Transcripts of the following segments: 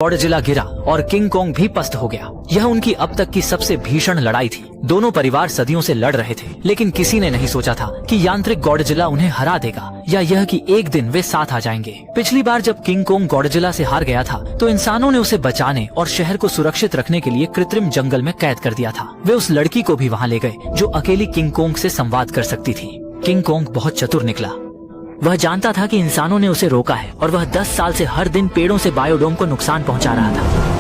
Godzilla गिरा और king Kong भी पस्त हो गया। यह उनकी अब तक की सबसे भीषण लड़ाई थी। दोनों परिवार सदियों से लड़ रहे थे, लेकिन किसी ने नहीं सोचा था कि यांत्रिक गॉडजिला उन्हें हरा देगा या यह कि एक दिन वे साथ आ जाएंगे। पिछली बार जब किंग कॉन्ग गॉडजिला से हार गया था तो इंसानों ने उसे बचाने और शहर को सुरक्षित रखने के लिए कृत्रिम जंगल में कैद कर दिया था। वे उस लड़की को भी वहाँ ले गए जो अकेली किंग कॉन्ग से संवाद कर सकती थी। किंग कॉन्ग बहुत चतुर निकला। वह जानता था कि इंसानों ने उसे रोका है और वह 10 साल से हर दिन पेड़ों से बायोडोम को नुकसान पहुंचा रहा था।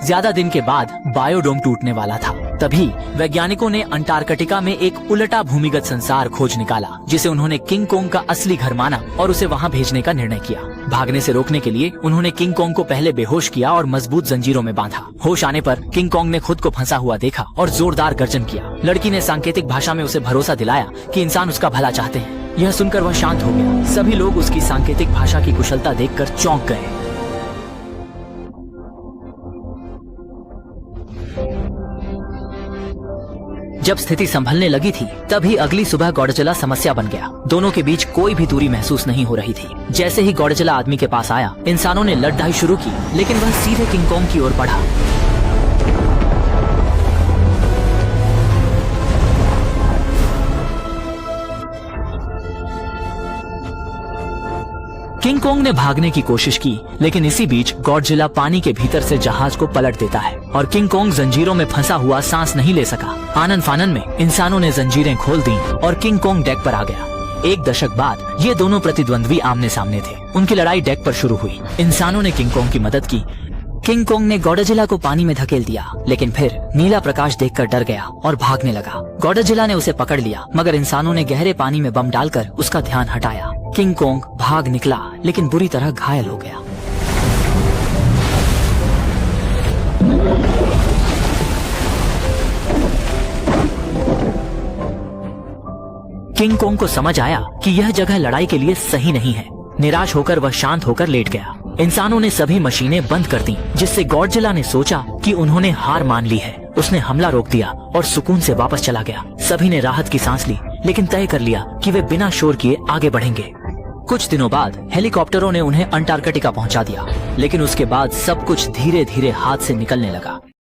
ज्यादा दिन के बाद बायोडोम टूटने वाला था। तभी वैज्ञानिकों ने अंटार्कटिका में एक उल्टा भूमिगत संसार खोज निकाला, जिसे उन्होंने किंग कॉन्ग का असली घर माना और उसे वहां भेजने का निर्णय किया। भागने से रोकने के लिए उन्होंने किंग कॉन्ग को पहले बेहोश किया और मजबूत जंजीरों में बांधा। होश आने पर किंग कॉन्ग ने खुद को फंसा हुआ देखा और जोरदार गर्जन किया। लड़की ने सांकेतिक भाषा में उसे भरोसा दिलाया कि इंसान उसका भला चाहते हैं। यह सुनकर वह शांत हो गया। सभी लोग उसकी सांकेतिक भाषा की कुशलता देखकर चौंक गए। जब स्थिति संभलने लगी थी तभी अगली सुबह गॉडजिला समस्या बन गया। दोनों के बीच कोई भी दूरी महसूस नहीं हो रही थी। जैसे ही गॉडजिला आदमी के पास आया, इंसानों ने लड़ाई शुरू की, लेकिन वह सीधे किंग कॉन्ग की ओर बढ़ा। किंग कॉन्ग ने भागने की कोशिश की, लेकिन इसी बीच गॉडजिला पानी के भीतर से जहाज को पलट देता है और किंग कॉन्ग जंजीरों में फंसा हुआ सांस नहीं ले सका। आनन फानन में इंसानों ने जंजीरें खोल दी और किंग कॉन्ग डेक पर आ गया। एक दशक बाद ये दोनों प्रतिद्वंद्वी आमने सामने थे। उनकी लड़ाई डेक पर शुरू हुई। इंसानों ने किंग कॉन्ग की मदद की। किंग कॉन्ग ने गॉडजिला को पानी में धकेल दिया, लेकिन फिर नीला प्रकाश देखकर डर गया और भागने लगा। गॉडजिला ने उसे पकड़ लिया, मगर इंसानों ने गहरे पानी में बम डालकर उसका ध्यान हटाया। किंग कॉन्ग भाग निकला, लेकिन बुरी तरह घायल हो गया। किंग कॉन्ग को समझ आया कि यह जगह लड़ाई के लिए सही नहीं है। निराश होकर वह शांत होकर लेट गया। इंसानों ने सभी मशीनें बंद कर दी, जिससे गॉडजिला ने सोचा कि उन्होंने हार मान ली है। उसने हमला रोक दिया और सुकून से वापस चला गया। सभी ने राहत की सांस ली, लेकिन तय कर लिया कि वे बिना शोर किए आगे बढ़ेंगे। कुछ दिनों बाद हेलीकॉप्टरों ने उन्हें अंटार्कटिका पहुंचा दिया, लेकिन उसके बाद सब कुछ धीरे धीरे हाथ से निकलने लगा।